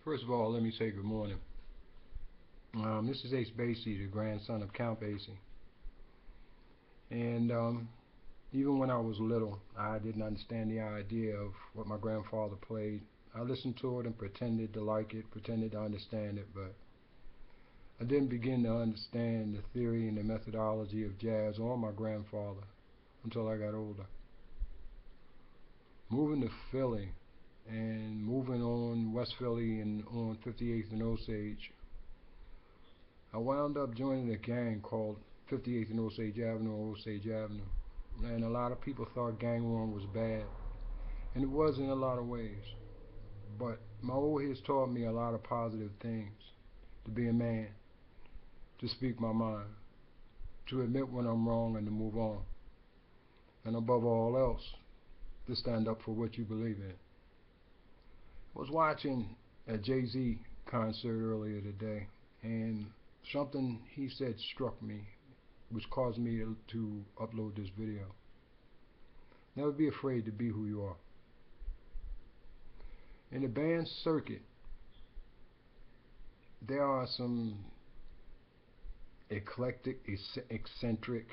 First of all, let me say good morning. This is Ace Basie, the grandson of Count Basie. And even when I was little, I didn't understand the idea of what my grandfather played. I listened to it and pretended to like it, pretended to understand it, but I didn't begin to understand the theory and the methodology of jazz or my grandfather until I got older. Moving to Philly and moving on West Philly and on 58th and Osage, I wound up joining a gang called 58th and Osage Avenue, and a lot of people thought gang warring was bad, and it was in a lot of ways. But my old heads taught me a lot of positive things: to be a man, to speak my mind, to admit when I'm wrong and to move on, and above all else, to stand up for what you believe in. I was watching a Jay-Z concert earlier today, and something he said struck me, which caused me to upload this video. Never be afraid to be who you are. In the band circuit, there are some eclectic, eccentric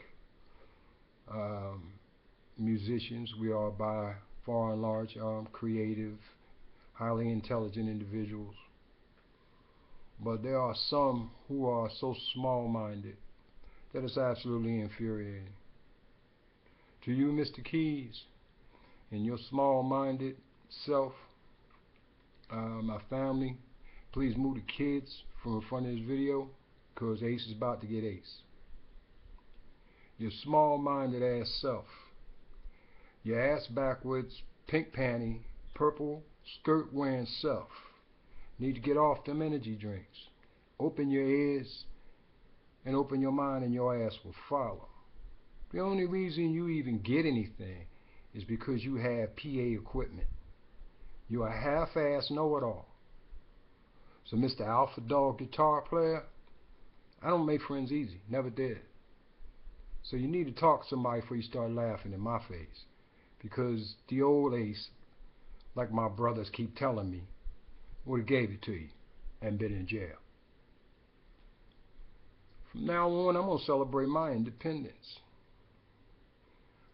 musicians. We are by far and large creative, highly intelligent individuals. But there are some who are so small-minded that it's absolutely infuriating. To you, Mr. Keys, and your small-minded self, my family, please move the kids from in front of this video, because Ace is about to get Ace. Your small-minded ass self, your ass backwards, pink panty, purple skirt wearing self, need to get off them energy drinks. Open your ears and open your mind, and your ass will follow. The only reason you even get anything is because you have PA equipment. You're a half-ass know-it-all. So Mr. Alpha Dog guitar player, I don't make friends easy, never did. So you need to talk to somebody before you start laughing in my face, because the old Ace, like my brothers keep telling me, would have gave it to you and been in jail. From now on, I'm going to celebrate my independence.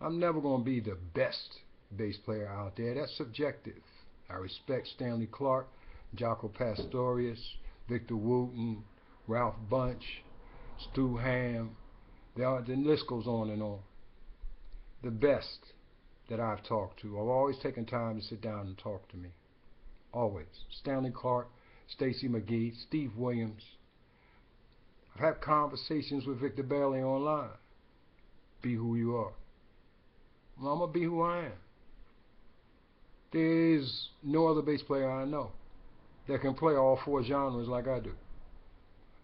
I'm never going to be the best bass player out there. That's subjective. I respect Stanley Clarke, Jaco Pastorius, Victor Wooten, Ralph Bunch, Stu Hamm. The list goes on and on. The best that I've talked to, I've always taken time to sit down and talk to me. Always. Stanley Clarke, Stacey McGee, Steve Williams. I've had conversations with Victor Bailey online. Be who you are. Well, I'm going to be who I am. There is no other bass player I know that can play all four genres like I do.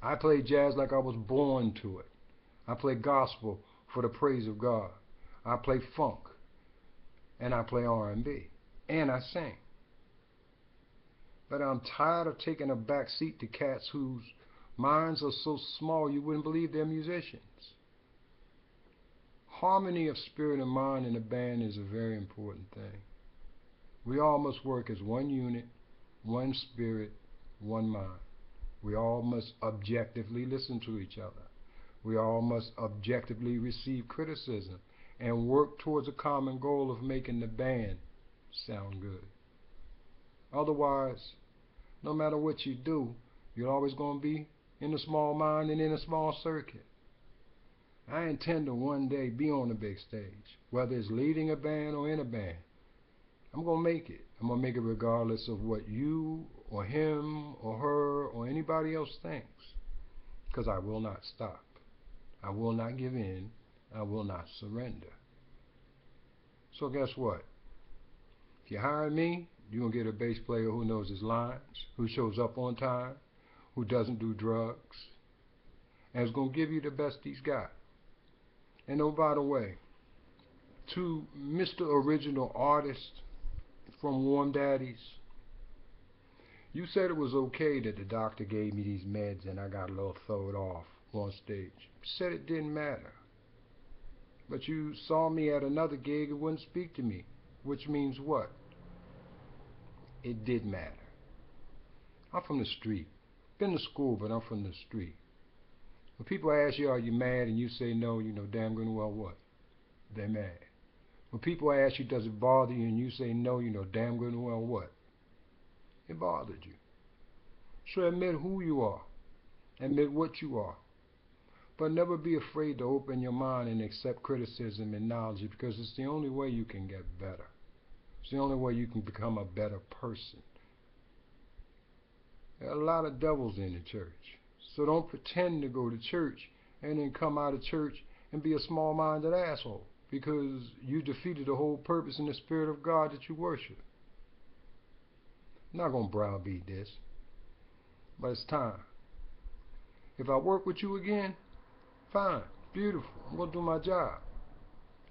I play jazz like I was born to it. I play gospel for the praise of God. I play funk. And I play R&B. And I sing. But I'm tired of taking a back seat to cats whose minds are so small you wouldn't believe they're musicians. Harmony of spirit and mind in a band is a very important thing. We all must work as one unit, one spirit, one mind. We all must objectively listen to each other. We all must objectively receive criticism and work towards a common goal of making the band sound good. Otherwise, no matter what you do, you're always going to be in a small mind and in a small circuit. I intend to one day be on the big stage, whether it's leading a band or in a band. I'm going to make it. I'm going to make it regardless of what you or him or her or anybody else thinks, because I will not stop. I will not give in. I will not surrender. So guess what? If you hire me, you're going to get a bass player who knows his lines, who shows up on time, who doesn't do drugs, and is going to give you the best he's got. And oh, by the way, to Mr. Original Artist from Warm Daddies, you said it was okay that the doctor gave me these meds and I got a little thrown off on stage. You said it didn't matter. But you saw me at another gig and wouldn't speak to me, which means what? It did matter. I'm from the street. Been to school, but I'm from the street. When people ask you, are you mad, and you say no, you know damn good and well what? They're mad. When people ask you, does it bother you, and you say no, you know damn good and well what? It bothered you. So admit who you are. Admit what you are. But never be afraid to open your mind and accept criticism and knowledge, because it's the only way you can get better. It's the only way you can become a better person. There are a lot of devils in the church. So don't pretend to go to church and then come out of church and be a small-minded asshole, because you defeated the whole purpose and the spirit of God that you worship. I'm not going to browbeat this, but it's time. If I work with you again, fine, beautiful, I'm going to do my job.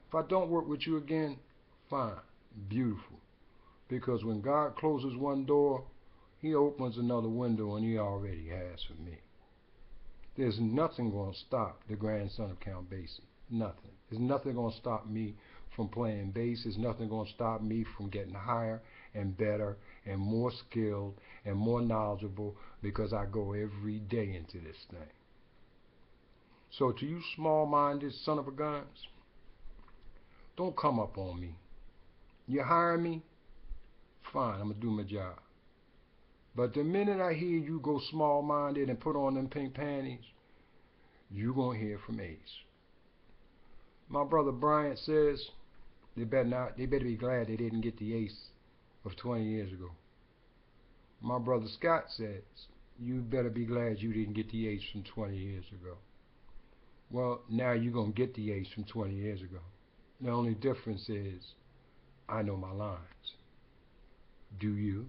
If I don't work with you again, fine, beautiful. Because when God closes one door, He opens another window, and He already has for me. There's nothing going to stop the grandson of Count Basie. Nothing. There's nothing going to stop me from playing bass. There's nothing going to stop me from getting higher and better and more skilled and more knowledgeable, because I go every day into this thing. So to you small-minded son of a guns, don't come up on me. You hire me, fine, I'm going to do my job. But the minute I hear you go small-minded and put on them pink panties, you're going to hear from Ace. My brother Bryant says they better be glad they didn't get the Ace of 20 years ago. My brother Scott says you better be glad you didn't get the Ace from 20 years ago. Well, now you're going to get the Ace from 20 years ago. The only difference is I know my lines. Do you?